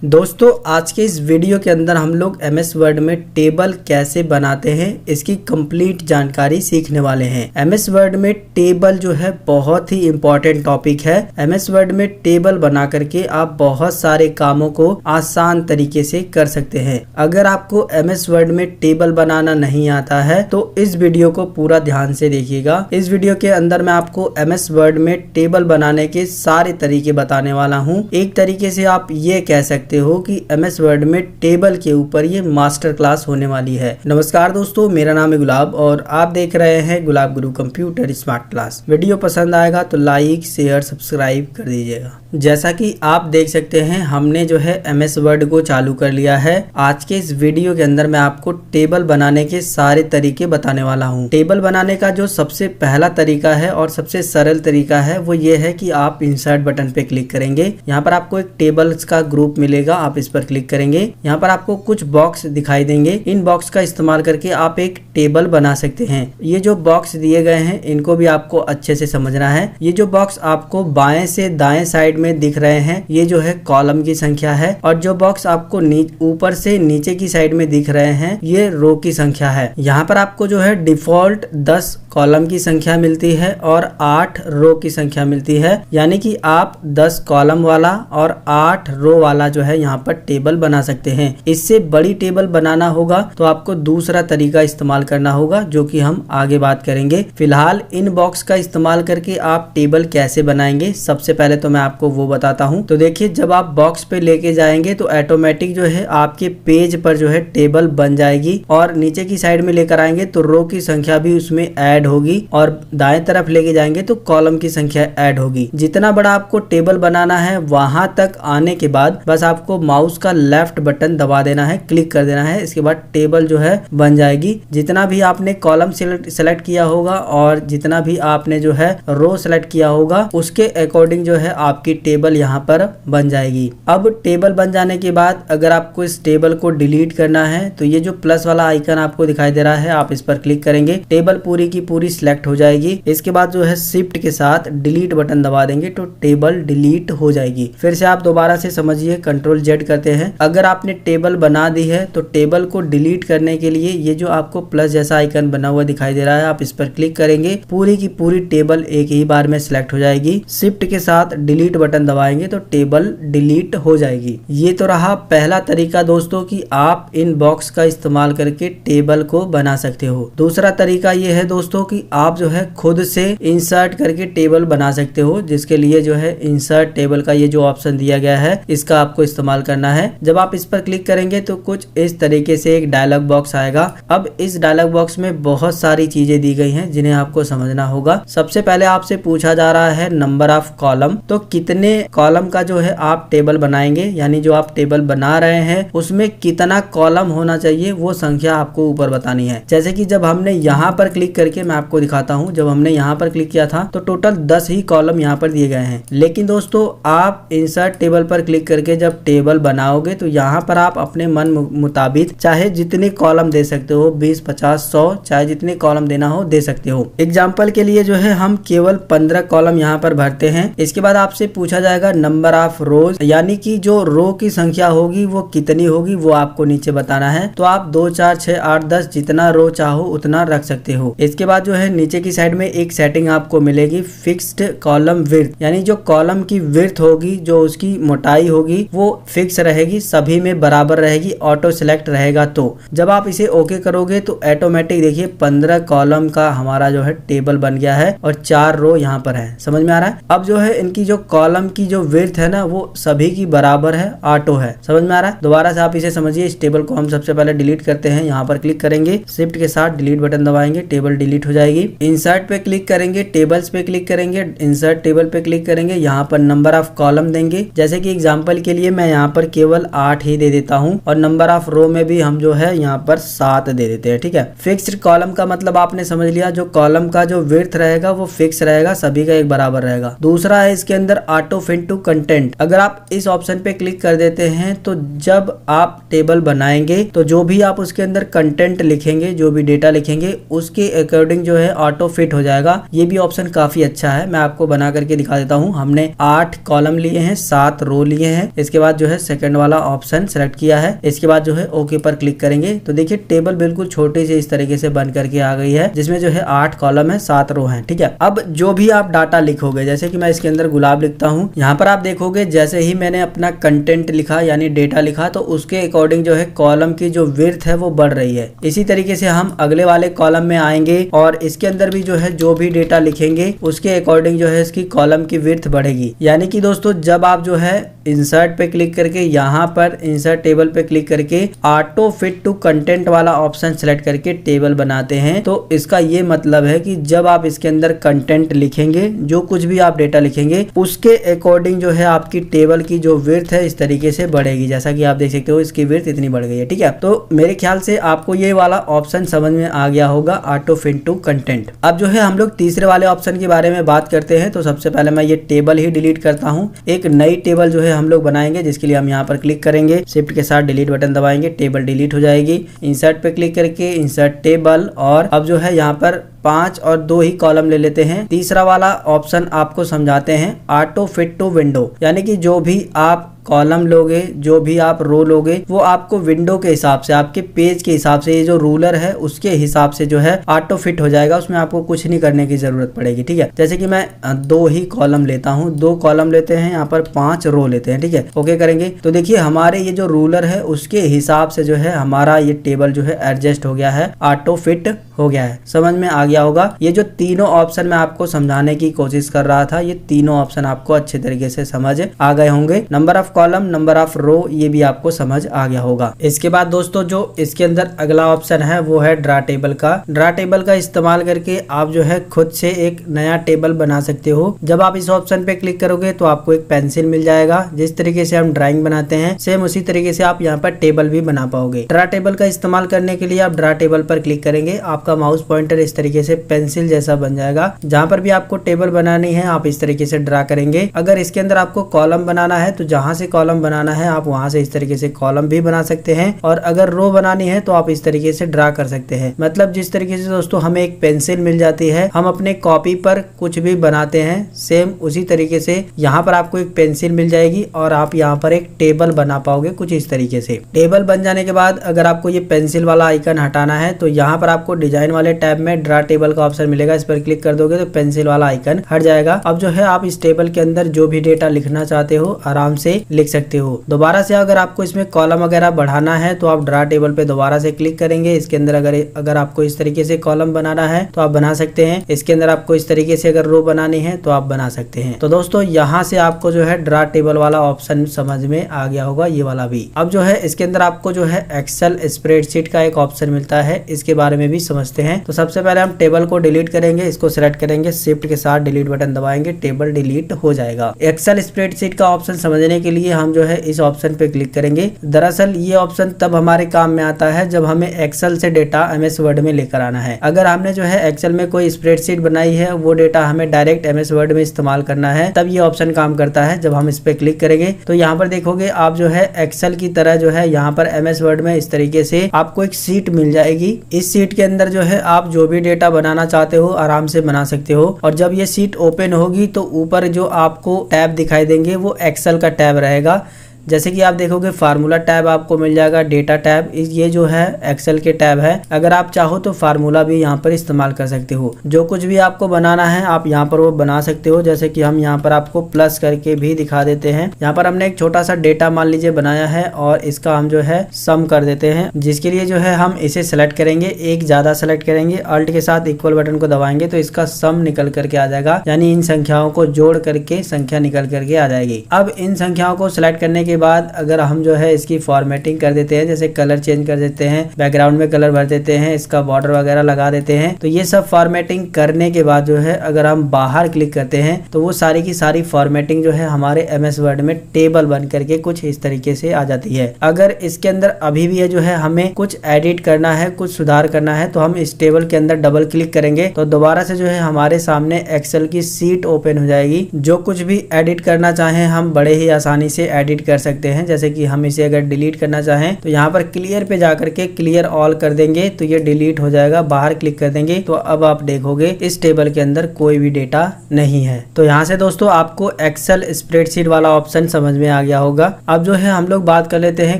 दोस्तों आज के इस वीडियो के अंदर हम लोग एमएस वर्ड में टेबल कैसे बनाते हैं इसकी कंप्लीट जानकारी सीखने वाले हैं। एमएस वर्ड में टेबल जो है बहुत ही इम्पोर्टेंट टॉपिक है। एमएस वर्ड में टेबल बना करके आप बहुत सारे कामों को आसान तरीके से कर सकते हैं। अगर आपको एमएस वर्ड में टेबल बनाना नहीं आता है तो इस वीडियो को पूरा ध्यान से देखिएगा। इस वीडियो के अंदर मैं आपको एमएस वर्ड में टेबल बनाने के सारे तरीके बताने वाला हूँ। एक तरीके से आप ये कह सकते हो कि एमएस वर्ड में टेबल के ऊपर ये मास्टर क्लास होने वाली है। नमस्कार दोस्तों, मेरा नाम है गुलाब और आप देख रहे हैं गुलाब गुरु कंप्यूटर स्मार्ट क्लास। वीडियो पसंद आएगा तो लाइक शेयर सब्सक्राइब कर दीजिएगा। जैसा कि आप देख सकते हैं हमने जो है एमएस वर्ड को चालू कर लिया है। आज के इस वीडियो के अंदर मैं आपको टेबल बनाने के सारे तरीके बताने वाला हूँ। टेबल बनाने का जो सबसे पहला तरीका है और सबसे सरल तरीका है वो ये है कि आप इंसर्ट बटन पे क्लिक करेंगे। यहाँ पर आपको एक टेबल्स का ग्रुप मिलेगा, आप इस पर क्लिक करेंगे। यहाँ पर आपको कुछ बॉक्स दिखाई देंगे। इन बॉक्स का इस्तेमाल करके आप एक टेबल बना सकते हैं। ये जो बॉक्स दिए गए हैं इनको भी आपको अच्छे से समझना है। ये जो बॉक्स आपको बाएं से दाएं साइड में दिख रहे हैं ये जो है कॉलम की संख्या है, और जो बॉक्स आपको ऊपर से नीचे की साइड में दिख रहे हैं ये रो की संख्या है। यहाँ पर आपको जो है डिफॉल्ट 10 कॉलम की संख्या मिलती है और 8 रो की संख्या मिलती है, यानी कि आप 10 कॉलम वाला और 8 रो वाला जो है यहाँ पर टेबल बना सकते हैं। इससे बड़ी टेबल बनाना होगा तो आपको दूसरा तरीका इस्तेमाल करना होगा जो कि हम आगे बात करेंगे। फिलहाल इन बॉक्स का इस्तेमाल करके आप टेबल कैसे बनाएंगे सबसे पहले तो मैं आपको वो बताता हूँ। तो देखिए, जब आप बॉक्स पे लेके जाएंगे तो ऑटोमेटिक जो है आपके पेज पर जो है टेबल बन जाएगी, और नीचे की साइड में लेकर आएंगे तो रो की संख्या भी उसमें ऐड होगी, और दाएं तरफ लेके जाएंगे तो कॉलम की संख्या ऐड होगी। जितना बड़ा आपको टेबल बनाना है वहां तक आने के बाद बस आपको माउस का लेफ्ट बटन दबा देना है, क्लिक कर देना है। इसके बाद टेबल जो है बन जाएगी। जितना भी आपने कॉलम सेलेक्ट किया होगा और जितना भी आपने जो है रो सेलेक्ट किया होगा उसके अकॉर्डिंग जो है आपकी टेबल यहाँ पर बन जाएगी। अब टेबल बन जाने के बाद अगर आपको इस टेबल को डिलीट करना है तो ये जो प्लस वाला आइकन आपको दिखाई दे रहा है आप इस पर क्लिक करेंगे, टेबल पूरी की पूरी सिलेक्ट हो जाएगी। इसके बाद जो है शिफ्ट के साथ डिलीट बटन दबा देंगे तो टेबल डिलीट हो जाएगी। फिर से आप दोबारा से समझिए, कंट्रोल जेड करते हैं। अगर आपने टेबल बना दी है तो टेबल को डिलीट करने के लिए ये जो आपको प्लस जैसा आइकन बना हुआ दिखाई दे रहा है आप इस पर क्लिक करेंगे, पूरी की पूरी टेबल एक ही बार में सिलेक्ट हो जाएगी। शिफ्ट के साथ डिलीट बटन दबाएंगे तो टेबल डिलीट हो जाएगी। ये तो रहा पहला तरीका दोस्तों कि आप इन बॉक्स का इस्तेमाल करके टेबल को बना सकते हो। दूसरा तरीका ये है दोस्तों कि आप जो है खुद से इंसर्ट करके टेबल बना सकते हो, जिसके लिए जो है इंसर्ट टेबल का ये जो ऑप्शन दिया गया है इसका आपको इस्तेमाल करना है। जब आप इस पर क्लिक करेंगे तो कुछ इस तरीके से एक डायलॉग बॉक्स आएगा। अब इस डायलॉग बॉक्स में बहुत सारी चीजें दी गई हैं जिन्हें आपको समझना होगा। सबसे पहले आपसे पूछा जा रहा है नंबर ऑफ कॉलम, तो कितने कॉलम का जो है आप टेबल बनाएंगे, यानी जो आप टेबल बना रहे हैं उसमें कितना कॉलम होना चाहिए वो संख्या आपको ऊपर बतानी है। जैसे कि जब हमने यहाँ पर क्लिक करके, मैं आपको दिखाता हूँ, जब हमने यहाँ पर क्लिक किया था तो टोटल 10 ही कॉलम यहाँ पर दिए गए हैं। लेकिन दोस्तों आप इंसर्ट टेबल पर क्लिक करके जब टेबल बनाओगे तो यहाँ पर आप अपने मन मुताबिक चाहे जितने कॉलम दे सकते हो, 20, 50, 100, चाहे जितने कॉलम देना हो दे सकते हो। एग्जाम्पल के लिए जो है हम केवल 15 कॉलम यहाँ पर भरते हैं। इसके बाद आपसे पूछा जाएगा नंबर ऑफ रोज, यानी कि जो रो की संख्या होगी वो कितनी होगी वो आपको नीचे बताना है। तो आप 2, 4, 6, 8, 10 जितना रो चाहो उतना रख सकते हो। इसके बाद जो है नीचे की साइड में एक सेटिंग आपको मिलेगी, फिक्स्ड कॉलम विड्थ, यानी जो कॉलम की विड्थ होगी, जो उसकी मोटाई होगी वो फिक्स रहेगी, सभी में बराबर रहेगी, ऑटो सिलेक्ट रहेगा। तो जब आप इसे ओके करोगे तो ऑटोमेटिक देखिए 15 कॉलम का हमारा जो है टेबल बन गया है और 4 रो यहाँ पर है। समझ में आ रहा है? अब जो है इनकी जो कॉलम की जो विड्थ है ना वो सभी की बराबर है, ऑटो है। समझ में आ रहा है? दोबारा से आप इसे समझिए। इस टेबल को हम सबसे पहले डिलीट करते हैं। यहाँ पर क्लिक करेंगे, शिफ्ट के साथ डिलीट बटन दबाएंगे, टेबल डिलीट हो जाएगी। इंसर्ट पे क्लिक करेंगे, टेबल्स पे क्लिक करेंगे, इंसर्ट टेबल पे क्लिक करेंगे, यहाँ पर नंबर ऑफ कॉलम देंगे। जैसे कि एग्जांपल के लिए मैं यहाँ पर केवल 8 ही दे देता हूँ, और नंबर ऑफ रो में भी हम जो है यहाँ पर 7 दे देते हैं। ठीक है, फिक्स्ड कॉलम का मतलब आपने समझ लिया, जो कॉलम का जो विड्थ रहेगा वो फिक्स रहेगा, सभी का एक बराबर रहेगा। दूसरा है इसके अंदर ऑटो फिट टू कंटेंट। अगर आप इस ऑप्शन पे क्लिक कर देते हैं तो जब आप टेबल बनाएंगे तो जो भी आप उसके अंदर कंटेंट लिखेंगे, जो भी डेटा लिखेंगे, उसके अकॉर्डिंग जो है ऑटो फिट हो जाएगा। ये भी ऑप्शन काफी अच्छा है, मैं आपको बना करके दिखा देता हूँ। हमने 8 कॉलम लिए हैं, 7 रो लिए हैं। इसके बाद जो है सेकंड वाला ऑप्शन सेलेक्ट किया है। इसके बाद जो है ओके पर क्लिक करेंगे तो देखिए टेबल बिल्कुल छोटी सी इस तरीके से बन करके आ गई है, जिसमें जो है 8 कॉलम है, 7 रो है। ठीक है, अब जो भी आप डाटा लिखोगे, जैसे कि मैं इसके अंदर गुलाब लिखता हूँ, यहाँ पर आप देखोगे जैसे ही मैंने अपना कंटेंट लिखा यानी डेटा लिखा तो उसके अकॉर्डिंग जो है कॉलम की जो विड्थ है वो बढ़ रही है। इसी तरीके से हम अगले वाले कॉलम में आएंगे और इसके अंदर भी जो है जो भी डेटा लिखेंगे उसके अकॉर्डिंग जो है इसकी कॉलम की विड्थ बढ़ेगी। यानी कि दोस्तों जब आप जो है इंसर्ट पे क्लिक करके यहाँ पर इंसर्ट टेबल पे क्लिक करके ऑटो फिट टू कंटेंट वाला ऑप्शन सेलेक्ट करके टेबल बनाते हैं तो इसका ये मतलब है कि जब आप इसके अंदर कंटेंट लिखेंगे, जो कुछ भी आप डेटा लिखेंगे, उसके अकॉर्डिंग जो है आपकी टेबल की जो विड्थ है इस तरीके से बढ़ेगी। जैसा कि आप देख सकते हो इसकी विड्थ इतनी बढ़ गई है। ठीक है, तो मेरे ख्याल से आपको ये वाला ऑप्शन समझ में आ गया होगा, ऑटो फिट टू कंटेंट। अब जो है हम लोग तीसरे वाले ऑप्शन के बारे में बात करते हैं। तो सबसे पहले मैं ये टेबल ही डिलीट करता हूँ, एक नई टेबल जो है हम लोग बनाएंगे, जिसके लिए हम यहाँ पर क्लिक करेंगे, शिफ्ट के साथ डिलीट बटन दबाएंगे, टेबल डिलीट हो जाएगी। इंसर्ट पे क्लिक करके इंसर्ट टेबल, और अब जो है यहाँ पर 5 और 2 ही कॉलम ले लेते हैं। तीसरा वाला ऑप्शन आपको समझाते हैं, ऑटो फिट टू विंडो, यानी कि जो भी आप कॉलम लोगे, जो भी आप रो लोगे, वो आपको विंडो के हिसाब से, आपके पेज के हिसाब से, ये जो रूलर है उसके हिसाब से जो है ऑटो फिट हो जाएगा। उसमें आपको कुछ नहीं करने की जरूरत पड़ेगी। ठीक है, जैसे कि मैं 2 ही कॉलम लेता हूँ, 2 कॉलम लेते हैं, यहाँ पर 5 रो लेते हैं। ठीक है, ओके करेंगे तो देखिए हमारे ये जो रूलर है उसके हिसाब से जो है हमारा ये टेबल जो है एडजस्ट हो गया है, ऑटो फिट हो गया है। समझ में आ गया होगा। ये जो तीनों ऑप्शन मैं आपको समझाने की कोशिश कर रहा था, ये तीनों ऑप्शन आपको अच्छे तरीके से समझ आ गए होंगे। Number of column, number of row, ये भी आपको समझ आ गया होगा। इसके बाद दोस्तों जो इसके अंदर अगला ऑप्शन है वो है ड्रा टेबल का। ड्रा टेबल का इस्तेमाल करके आप जो है खुद से एक नया टेबल बना सकते हो। जब आप इस ऑप्शन पे क्लिक करोगे तो आपको एक पेंसिल मिल जाएगा। जिस तरीके से हम ड्राइंग बनाते हैं सेम उसी तरीके से आप यहाँ पर टेबल भी बना पाओगे। ड्रा टेबल का इस्तेमाल करने के लिए आप ड्रा टेबल पर क्लिक करेंगे, आपका माउस पॉइंटर इस तरीके से पेंसिल जैसा बन जाएगा। जहाँ पर भी आपको टेबल बनानी है आप इस तरीके से ड्रा करेंगे। अगर इसके अंदर आपको कॉलम बनाना है तो जहाँ से कॉलम बनाना है आप वहां से इस तरीके से कॉलम भी बना सकते हैं, और अगर रो बनानी है तो आप इस तरीके से ड्रा कर सकते हैं। मतलब जिस तरीके से दोस्तों हमें एक पेंसिल मिल जाती है, हम अपने कॉपी पर कुछ भी बनाते हैं, सेम उसी तरीके से यहाँ पर आपको एक पेंसिल मिल जाएगी और आप यहाँ पर एक टेबल बना पाओगे कुछ इस तरीके से। टेबल बन जाने के बाद अगर आपको ये पेंसिल वाला आइकन हटाना है तो यहाँ पर आपको डिजाइन वाले टैब में ड्रा टेबल का ऑप्शन मिलेगा, इस पर क्लिक कर दोगे तो पेंसिल वाला आइकन हट जाएगा। अब जो है आप इस टेबल के अंदर जो भी डेटा लिखना चाहते हो आराम से लिख सकते हो। दोबारा से अगर आपको इसमें कॉलम वगैरह बढ़ाना है तो आप ड्रा टेबल पे दोबारा से क्लिक करेंगे। इसके अंदर अगर आपको इस तरीके से कॉलम बनाना है तो आप बना सकते हैं। इसके अंदर आपको इस तरीके से अगर रो बनानी है तो आप बना सकते हैं। तो दोस्तों यहाँ से आपको जो है ड्रा टेबल वाला ऑप्शन समझ में आ गया होगा, ये वाला भी। अब जो है इसके अंदर आपको जो है एक्सेल स्प्रेडशीट का एक ऑप्शन मिलता है, इसके बारे में भी समझते हैं। तो सबसे पहले हम टेबल को डिलीट करेंगे, इसको सिलेक्ट करेंगे, शिफ्ट के साथ डिलीट बटन दबाएंगे, टेबल डिलीट हो जाएगा। एक्सेल स्प्रेडशीट का ऑप्शन समझने के लिए हम जो है इस ऑप्शन पे क्लिक करेंगे। दरअसल ये ऑप्शन तब हमारे काम में आता है जब हमें एक्सेल से डेटा एमएस वर्ड में लेकर आना है। अगर हमने जो है एक्सेल में कोई स्प्रेडशीट बनाई है, वो डेटा हमें डायरेक्ट एमएस वर्ड में इस्तेमाल करना है, तब ये ऑप्शन काम करता है। जब हम इस पे क्लिक करेंगे तो यहाँ पर देखोगे आप जो है एक्सेल की तरह जो है यहाँ पर एमएस वर्ड में इस तरीके से आपको एक सीट मिल जाएगी। इस सीट के अंदर जो है आप जो भी डेटा बनाना चाहते हो आराम से बना सकते हो। और जब ये सीट ओपन होगी तो ऊपर जो आपको टैब दिखाई देंगे वो एक्सेल का टैब रहेगा। जैसे कि आप देखोगे फार्मूला टैब आपको मिल जाएगा, डेटा टैब, ये जो है एक्सेल के टैब है। अगर आप चाहो तो फार्मूला भी यहाँ पर इस्तेमाल कर सकते हो। जो कुछ भी आपको बनाना है आप यहाँ पर वो बना सकते हो। जैसे कि हम यहाँ पर आपको प्लस करके भी दिखा देते हैं। यहाँ पर हमने एक छोटा सा डेटा मान लीजिए बनाया है और इसका हम जो है सम कर देते हैं, जिसके लिए जो है हम इसे सेलेक्ट करेंगे, एक ज्यादा सेलेक्ट करेंगे, अल्ट के साथ इक्वल बटन को दबाएंगे तो इसका सम निकल करके आ जाएगा, यानी इन संख्याओं को जोड़ करके संख्या निकल करके आ जाएगी। अब इन संख्याओं को सिलेक्ट करने के के बाद अगर हम जो है इसकी फॉर्मेटिंग कर देते हैं, जैसे कलर चेंज कर देते हैं, बैकग्राउंड में कलर भर देते हैं, इसका बॉर्डर वगैरह लगा देते हैं, तो ये सब फॉर्मेटिंग करने के बाद जो है अगर हम बाहर क्लिक करते हैं तो वो सारी की सारी फॉर्मेटिंग जो है हमारे MS वर्ड में टेबल बन करके कुछ इस तरीके से आ जाती है। अगर इसके अंदर अभी भी है जो है हमें कुछ एडिट करना है, कुछ सुधार करना है, तो हम इस टेबल के अंदर डबल क्लिक करेंगे तो दोबारा से जो है हमारे सामने एक्सेल की सीट ओपन हो जाएगी। जो कुछ भी एडिट करना चाहें हम बड़े ही आसानी से एडिट कर सकते हैं। जैसे कि हम इसे अगर डिलीट करना चाहें तो यहाँ पर क्लियर पे जाकर के क्लियर ऑल कर देंगे तो ये डिलीट हो जाएगा। बाहर क्लिक कर देंगे तो अब आप देखोगे इस टेबल के अंदर कोई भी डेटा नहीं है। तो यहाँ से दोस्तों आपको एक्सेल स्प्रेडशीट वाला ऑप्शन समझ में आ गया होगा। अब जो है हम लोग बात कर लेते हैं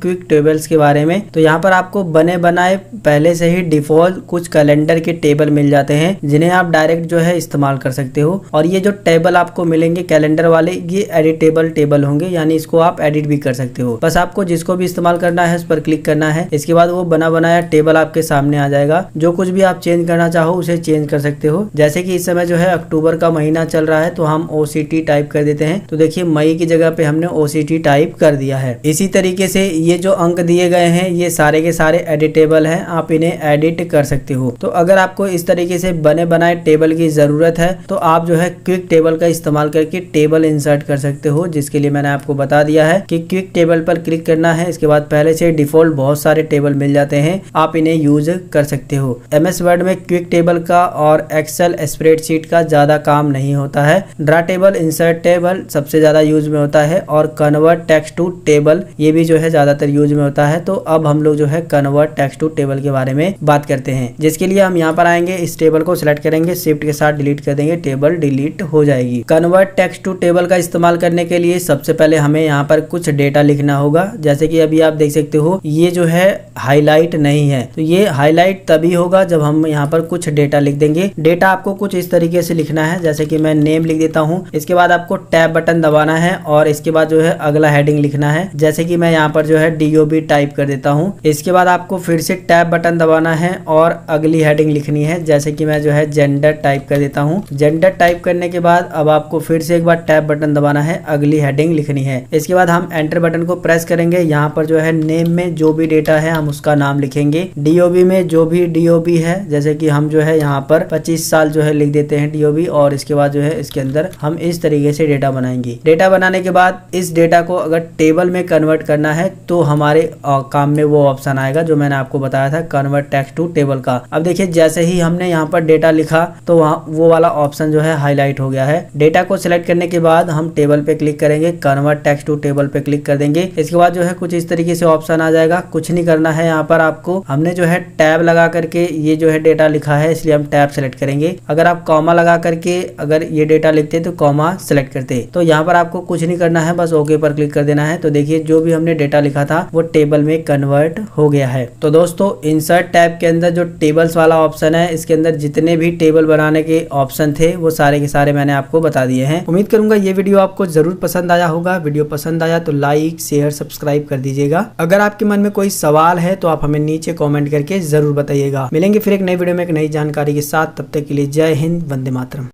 क्विक टेबल्स के बारे में। तो यहाँ पर आपको बने बनाए पहले से ही डिफॉल्ट कुछ कैलेंडर के टेबल मिल जाते हैं जिन्हें आप डायरेक्ट जो है इस्तेमाल कर सकते हो। और ये जो टेबल आपको मिलेंगे कैलेंडर वाले, ये एडिटेबल टेबल होंगे, यानी इसको आप एडिट भी कर सकते हो। बस आपको जिसको भी इस्तेमाल करना है उस पर क्लिक करना है। इसके बाद वो बना बनाया टेबल आपके सामने आ जाएगा। जो कुछ भी आप चेंज करना चाहो उसे चेंज कर सकते हो। जैसे कि इस समय जो है अक्टूबर का महीना चल रहा है तो हम OCT टाइप कर देते हैं। तो देखिए मई की जगह पे हमने OCT टाइप कर दिया है। इसी तरीके से ये जो अंक दिए गए हैं ये सारे के सारे एडिटेबल हैं, आप इन्हें एडिट कर सकते हो। तो अगर आपको इस तरीके से बने बनाए टेबल की जरूरत है तो आप जो है क्विक टेबल का इस्तेमाल करके टेबल इंसर्ट कर सकते हो, जिसके लिए मैंने आपको बता दिया है कि क्विक टेबल पर क्लिक करना है। इसके बाद पहले से डिफॉल्ट बहुत सारे टेबल मिल जाते हैं, आप इन्हें यूज कर सकते हो। MS वर्ड में क्विक टेबल का और एक्सेल स्प्रेडशीट का ज्यादा काम नहीं होता है। ड्रा टेबल, इंसर्ट टेबल सबसे ज्यादा यूज में होता है और कन्वर्ट टेक्स्ट टू टेबल ये भी जो है ज्यादातर यूज में होता है। तो अब हम लोग जो है कन्वर्ट टेक्स्ट टू टेबल के बारे में बात करते हैं, जिसके लिए हम यहाँ पर आएंगे, इस टेबल को सिलेक्ट करेंगे, शिफ्ट के साथ डिलीट कर देंगे, टेबल डिलीट हो जाएगी। कन्वर्ट टेक्स्ट टू टेबल का इस्तेमाल करने के लिए सबसे पहले हमें यहाँ पर कुछ डेटा लिखना होगा। जैसे कि अभी आप देख सकते हो ये जो है हाईलाइट नहीं है, तो ये हाईलाइट तभी होगा जब हम यहाँ पर कुछ डेटा लिख देंगे। डेटा आपको कुछ इस तरीके से लिखना है, जैसे कि मैं नेम लिख देता हूँ। इसके बाद आपको टैब बटन दबाना है और इसके बाद जो है अगला हेडिंग लिखना है, जैसे कि मैं यहाँ पर जो है DOB टाइप कर देता हूँ। इसके बाद आपको फिर से टैब बटन दबाना है और अगली हेडिंग लिखनी है, जैसे कि मैं जो है जेंडर टाइप कर देता हूँ। जेंडर टाइप करने के बाद अब आपको फिर से एक बार टैब बटन दबाना है, अगली हेडिंग लिखनी है। इसके बाद हम एंटर बटन को प्रेस करेंगे। यहाँ पर जो है नेम में जो भी डेटा है हम उसका नाम लिखेंगे। DOB में जो भी DOB है, जैसे कि हम जो है यहाँ पर 25 साल जो है लिख देते हैं DOB, और इसके बाद जो है इसके अंदर हम इस तरीके से डेटा बनाएंगे। डेटा बनाने के बाद इस डेटा को अगर टेबल में कन्वर्ट करना है तो हमारे काम में वो ऑप्शन आएगा जो मैंने आपको बताया था, कन्वर्ट टेक्स्ट टू टेबल का। अब देखिए जैसे ही हमने यहाँ पर डेटा लिखा तो वहाँ वो वाला ऑप्शन जो है हाईलाइट हो गया है। डेटा को सिलेक्ट करने के बाद हम टेबल पे क्लिक करेंगे, कन्वर्ट टेक्स्ट टू टेबल पे क्लिक कर देंगे। इसके बाद जो है कुछ इस तरीके से ऑप्शन आ जाएगा। कुछ नहीं करना है, यहाँ पर आपको हमने जो है टैब लगा करके ये जो है डेटा लिखा है इसलिए हम टैब सेलेक्ट करेंगे। अगर आप कॉमा लगा करके अगर ये डेटा लिखते तो कॉमा सेलेक्ट करते। तो यहाँ पर आपको कुछ नहीं करना है, बस ओके पर क्लिक कर देना है। तो देखिए जो भी हमने डेटा लिखा था वो टेबल में कन्वर्ट हो गया है। तो दोस्तों इंसर्ट टैब के अंदर जो टेबल्स वाला ऑप्शन है, इसके अंदर जितने भी टेबल बनाने के ऑप्शन थे वो सारे के सारे मैंने आपको बता दिए हैं। उम्मीद करूंगा ये वीडियो आपको जरूर पसंद आया होगा। वीडियो पसंद आया तो लाइक शेयर सब्सक्राइब कर दीजिएगा। अगर आपके मन में कोई सवाल है तो आप हमें नीचे कमेंट करके जरूर बताइएगा। मिलेंगे फिर एक नई वीडियो में एक नई जानकारी के साथ, तब तक के लिए जय हिंद, वंदे मातरम।